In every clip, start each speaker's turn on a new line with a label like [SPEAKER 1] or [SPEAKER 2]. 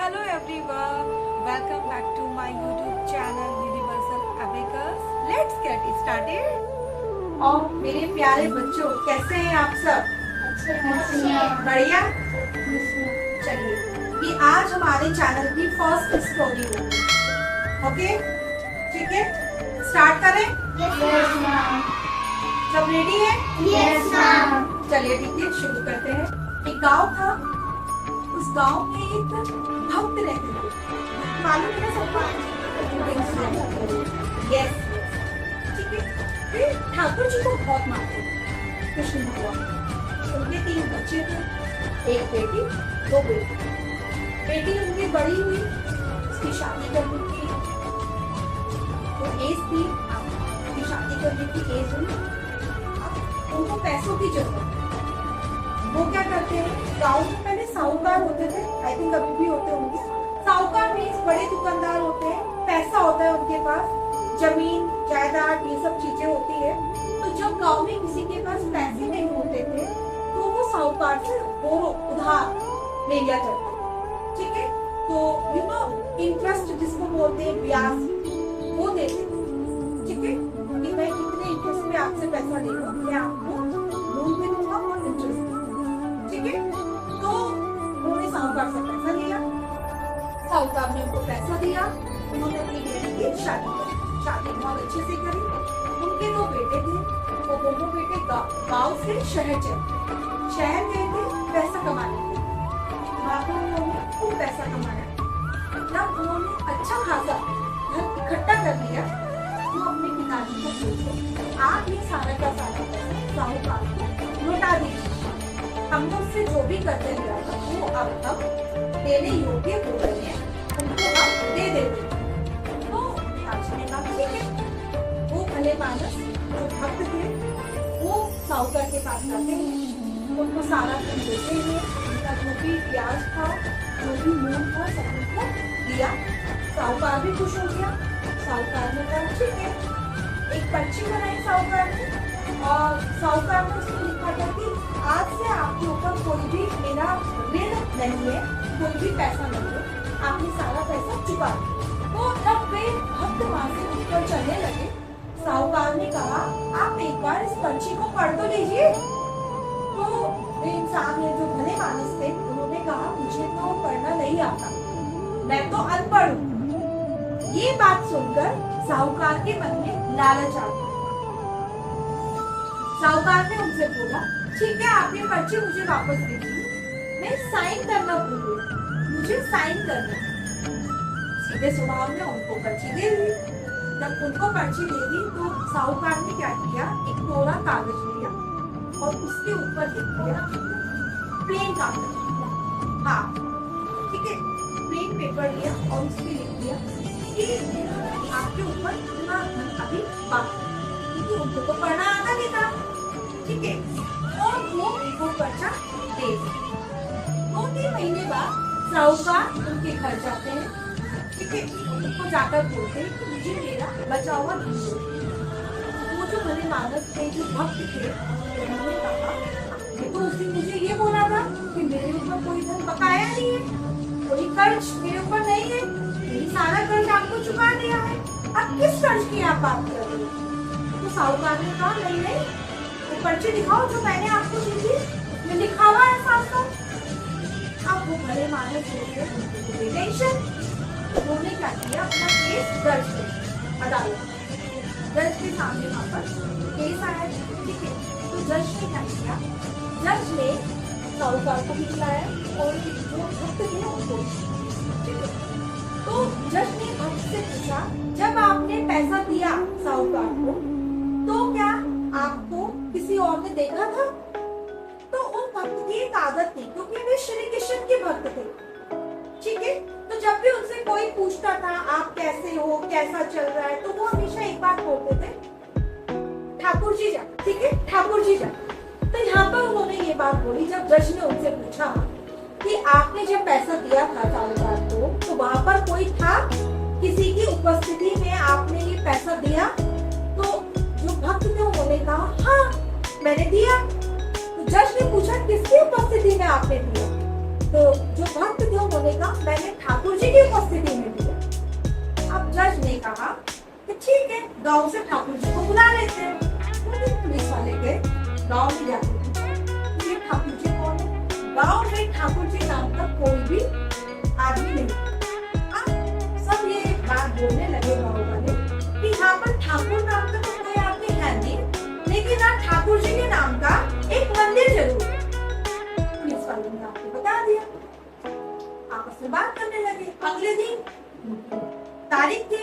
[SPEAKER 1] Hello everyone, welcome back to my YouTube channel Universal Abacus. Let's get started. और मेरे प्यारे बच्चों, कैसे हैं आप सब? बढ़िया। चलिए, ये आज हमारे चैनल की फर्स्ट स्टोरी होगी। ओके, ठीक है, स्टार्ट करें? सब रेडी है? चलिए ठीक है, शुरू करते हैं। एक गांव था, उस गांव में एक भक्त रहते थे। मालूम है ना सबको? यस, ठीक है। वे ठाकुर जी को बहुत मानते थे, कृष्ण भगवान। उनके 3 बच्चे थे, एक बेटी 2 बेटे। बेटी उनकी बड़ी हुई, उसकी शादी करनी थी, तो एज थी, उसकी शादी करने की एज हुई। उनको पैसों की जरूरत है। वो क्या करते हैं, गांव में पहले साहूकार होते थे, आई थिंक अभी भी होते होंगे। साहूकार मीन्स बड़े दुकानदार होते हैं, पैसा होता है उनके पास, जमीन जायदाद ये सब चीजें होती है। तो जब गांव में किसी के पास पैसे नहीं होते थे तो वो साहूकार से उधार ले लिया करता था, ठीक है। तो यू नो इंटरेस्ट जिसको बोलते हैं, ब्याज, वो देते थे, ठीक है, कि मैं इतने इंटरेस्ट में आपसे पैसा ले लूं, मैं आपको लोन भी दूंगा और इंटरेस्ट, ठीक है। तो उन्होंने साहूकार से पैसा लिया, साहूकार ने उनको पैसा दिया, उन्होंने अपनी बेटी की शादी करी। शादी बहुत अच्छे से करी। उनके 2 बेटे थे, वो दोनों बेटे गांव से शहर चले। शहर गए थे पैसा कमाने के लिए। वहां पर उन्होंने खूब पैसा कमाया। जब उन्होंने अच्छा खासा धन इकट्ठा कर लिया तो अपने पिताजी को बोलते, आप ये सारा का सारा पैसा साहूकार को लौटा दीजिए। हमने उससे जो भी कर्ज लिया था वो अब हम देने योग्य हो गए हैं, उनको हम दे देते। तो पिताजी ने कहा ठीक है। वो भले मानस जो भक्त थे वो साहूकार के पास जाते हैं, उनको सारा धन देते हैं, उनका जो भी ब्याज था, जो भी मूल था, सब उनको दिया। साहूकार भी खुश हो गया। साहूकार ने कहा ठीक है। एक पर्ची बनाई साहूकार ने, और साहूकार ने उसमें लिखा था कि आज से आपके ऊपर कोई भी मेरा ऋण नहीं है, कोई भी पैसा नहीं है, आपने सारा पैसा चुका दिया। तो जब वे भक्त वहां से ऊपर चलने लगे, साहूकार ने कहा आप एक बार इस पर्ची को पढ़ तो लीजिए। तो वे इंसान ने जो भले मानस थे, उन्होंने कहा मुझे तो पढ़ना नहीं आता, मैं तो अनपढ़ हूँ। ये बात सुनकर साहूकार के मन में लालच आ गया। साहूकार ने उनसे बोला ठीक है, आप ये पर्ची मुझे वापस दे दीजिए, मैं साइन करना भूल गई, मुझे साइन करना। सीधे स्वभाव में उनको पर्ची दे दी। जब उनको पर्ची दे दी तो साहूकार ने क्या किया, एक कोरा कागज लिया और उसके ऊपर लिख दिया, प्लेन कागज, हाँ ठीक है, प्लेन पेपर लिया और उस पर लिख दिया कि आपके ऊपर इतना धन अभी बाकी, क्योंकि उनको तो पढ़ना आता नहीं था, ठीक है। और वो पर्चा दे दिया। 2-3 महीने बाद साहूकार उनके घर जाते हैं, ठीक है, उनको जाकर बोलते हैं कि मुझे मेरा बचा हुआ धन दो। वो जो भले मानस थे, जो भक्त थे, उन्होंने कहा ये तो उसने मुझे ये बोला था कि मेरे ऊपर कोई धन बकाया नहीं है, कोई कर्ज मेरे ऊपर नहीं है, मेरी सारा कर्ज आपको चुका दिया है, अब किस कर्ज की आप बात कर रहे हो? तो साहूकार ने कहा नहीं नहीं, वो पर्ची दिखाओ जो मैंने आपको दी थी, उसमें लिखा हुआ है साफ-साफ। अब वो भले मानस हो गए, उनको टेंशन। उन्होंने क्या किया, अपना केस दर्ज किया अदालत। जज के सामने वहां पर केस आया, ठीक है। तो जज ने क्या किया, जज ने साहूकार को भी बुलाया और जो भक्त थे उनको, ठीक है। तो जज ने भक्त से पूछा जब आपने पैसा दिया साहूकार को तो क्या आपको किसी और ने देखा था? तो उन भक्त की एक आदत थी, क्योंकि वे श्री कृष्ण के भक्त थे, ठीक है। तो जब भी उनसे कोई पूछता था आप कैसे हो, कैसा चल रहा है, तो वो हमेशा एक बात बोलते थे, ठाकुर जी जा, ठीक है, ठाकुर जी जा। तो यहाँ पर उन्होंने ये बात बोली, जब जज ने उनसे पूछा कि आपने जब पैसा दिया था साहूकार को तो वहां पर कोई था, किसी की उपस्थिति में आपने ये पैसा दिया? तो जो भक्त थे उन्होंने कहा हाँ मैंने दिया। तो जज ने पूछा किसकी उपस्थिति में आपने दिया? तो जो भक्त थे उन्होंने कहा मैंने ठाकुर जी की उपस्थिति में दिया। अब जज ने कहा कि ठीक है, गांव से ठाकुर जी को बुला लेते हैं। पुलिस वाले गए, गांव में जाके पूछा ये ठाकुर जी कौन है। गांव में ठाकुर जी नाम का कोई भी आदमी नहीं। अब सब ये बात बोलने लगे गांव वाले कि यहाँ पर ठाकुर नाम का तो कोई आदमी है नहीं, लेकिन हाँ ठाकुर जी के नाम का एक मंदिर जरूर है। पुलिस वालों ने आपको बता दिया, आपस में बात करने लगे। अगले दिन तारीख थी,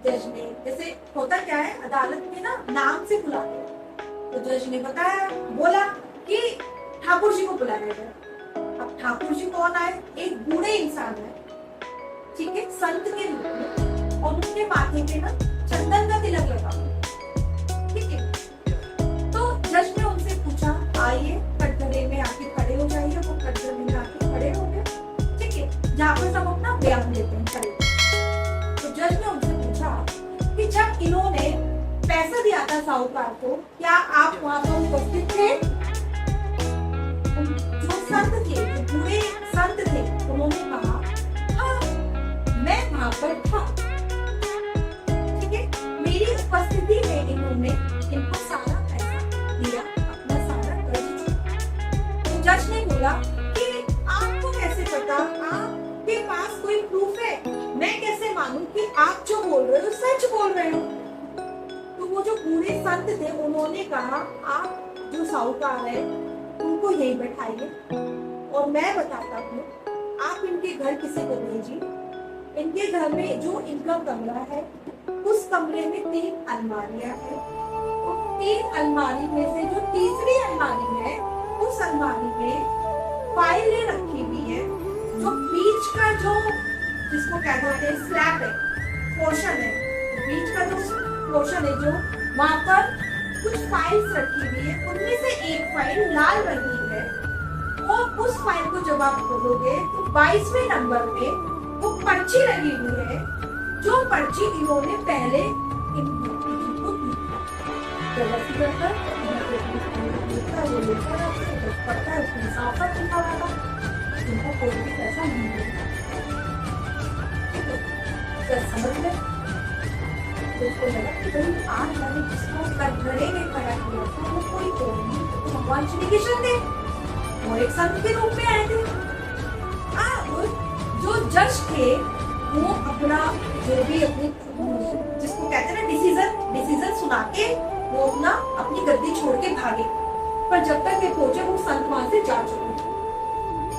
[SPEAKER 1] जज ने जैसे होता क्या है अदालत में ना नाम से बुलाते हैं, तो जज ने बताया, बोला कि ठाकुर जी को बुलाया गया। अब ठाकुर जी कौन आए, एक बूढ़े इंसान है, ठीक है, संत के रूप में, और उनके माथे पे ना चंदन का तिलक लगा, ठीक है। तो जज ने उनसे पूछा आइए कटघरे में आके खड़े हो जाइए। वो कटघरे में आके खड़े हो गए, ठीक है, जहाँ पर सब अपना बयान देते हैं खड़े। तो जज ने उनसे पूछा कि जब इन्होंने पैसा दिया था साहूकार को, क्या आप वहां पर उपस्थित थे। जो संत थे, जो बूढ़े संत थे, उन्होंने कहा हाँ मैं वहां पर था, ठीक है, मेरी उपस्थिति में इन्होंने इनको सारा पैसा दिया, अपना सारा कर्ज चुकाया। तो जज ने बोला कि आपको कैसे पता, आपके पास कोई प्रूफ है, मैं कैसे मानूं कि आप जो बोल रहे हो सच बोल रहे हो। तो वो जो बूढ़े संत थे उन्होंने कहा आप जो साहूकार है उनको यही बैठाइए और मैं बताता हूँ, आप इनके घर किसी को भेजिए। इनके घर में जो इनका कमरा है उस कमरे में 3 अलमारियां हैं। उन 3 अलमारी में से जो तीसरी अलमारी है उस अलमारी में फाइलें रखी हुई है। जो बीच का जो जिसको कहते हैं स्लैब है, पोर्शन है, बीच का जो पोर्शन है, जो वहां पर कुछ फाइल्स रखी हुई है, उनमें से एक फाइल लाल रंग की है। और उस फाइल को जब आप खोलोगे तो 22वें नंबर पे वो पर्ची लगी हुई है, जो पर्ची इन्होंने पहले इन को दी था। पड़ता है उसमें साफ लिखा हुआ था, उनको कोई भी पैसा नहीं मिला। समझ गए? उसको लगा कि भाई आज मैंने जिसको कटघरे में खड़ा किया था वो कोई और नहीं, तो भगवान श्री कृष्ण थे, वो एक संत के रूप में आए थे। जो जज थे वो अपना जो भी अपनी जिसको कहते हैं ना डिसीजन सुना के वो अपना अपनी गद्दी छोड़ के भागे। पर जब तक ये पहुंचे वो संत वहां से जा चुके।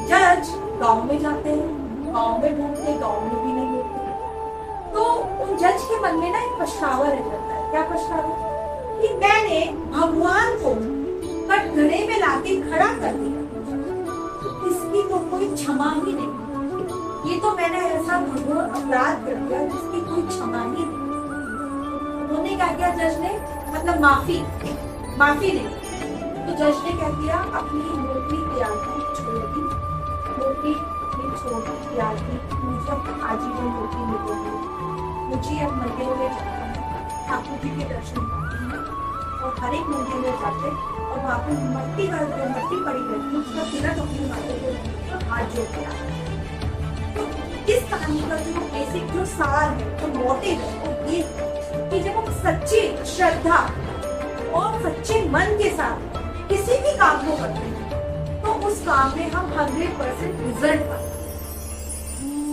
[SPEAKER 1] जज गांव में जाते हैं, गांव में ढूंढते, गांव में भी नहीं मिलते। तो उन जज के मन में ना एक पछतावा रह जाता है। क्या पछतावा? कि मैंने भगवान को कटघरे में लाके खड़ा कर दिया, तो इसकी तो कोई क्षमा ही नहीं। ये तो मैंने ऐसा घोर अपराध कर दिया जिसकी कोई क्षमा ही नहीं। उन्होंने क्या किया जज ने, मतलब माफी नहीं। तो जज ने क्या किया, अपनी नौकरी त्याग छोड़ दी, नौकरी छोड़ त्याग दी। मुझे आजीवन नौकरी मिलेगी, मुझे अब मंदिरों में जाना है, ठाकुर जी के दर्शन करना है। और हर एक मंदिर में जाते और वहाँ पे मट्टी पड़ी रहती है, उसका तिलक अपनी माता को हाथ जोड़ के आता है। तो इस कहानी का जो बेसिक जो सार है, जो मोटिव है, वो ये कि जब हम सच्ची श्रद्धा और सच्चे मन के साथ किसी भी काम को करते हैं तो उस काम में हम 100% रिजल्ट पाते हैं।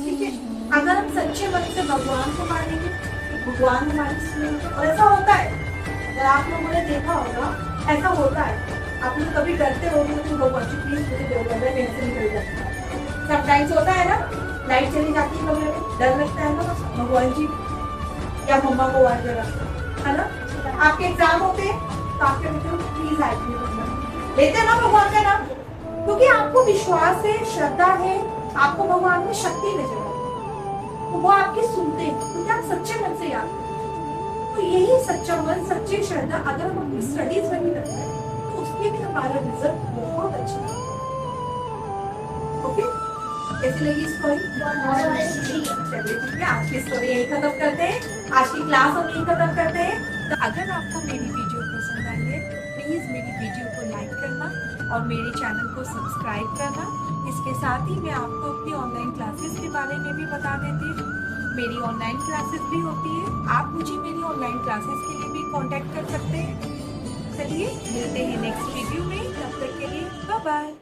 [SPEAKER 1] ठीक है, अगर हम सच्चे मन से भगवान को मानेंगे, भगवान हमारी सुनेंगे। और ऐसा होता है, अगर आप लोगों ने देखा होगा, ऐसा होता है। आप लोग कभी डरते हो तो भगवान जी प्लीज मुझे कहीं से निकल जाता है। समटाइम्स होता है ना, लाइट चली जाती है कमरे में, डर लगता है ना, भगवान जी या मम्मा को आवाज लगा, है ना। आपके एग्जाम होते हैं तो आपके बच्चों प्लीज आइए लेते ना भगवान का नाम, क्योंकि आपको विश्वास है, श्रद्धा है, आपको भगवान में शक्ति नजर आती है, तो वो आपकी सुनते हैं क्योंकि आप सच्चे मन से याद करते। तो यही सच्चा मन, सच्ची श्रद्धा अगर हम अपनी स्टडीज में भी करते हैं तो उसमें भी हमारा रिजल्ट बहुत अच्छा है। ओके, कैसी लगी स्टोरी? चलिए ठीक है, आज की स्टोरी यही खत्म करते हैं, आज की क्लास हम यही खत्म करते हैं। तो अगर आपको मेरी वीडियो पसंद आई है, प्लीज मेरी वीडियो को लाइक करना, और मेरे चैनल को सब्सक्राइब करना। इसके साथ ही मैं आपको अपनी ऑनलाइन क्लासेस के बारे में भी बता देती हूँ। मेरी ऑनलाइन क्लासेस भी होती है, आप मुझे मेरी ऑनलाइन क्लासेस के लिए भी कांटेक्ट कर सकते हैं। चलिए मिलते हैं नेक्स्ट वीडियो में, तब तक के लिए बाय बाय।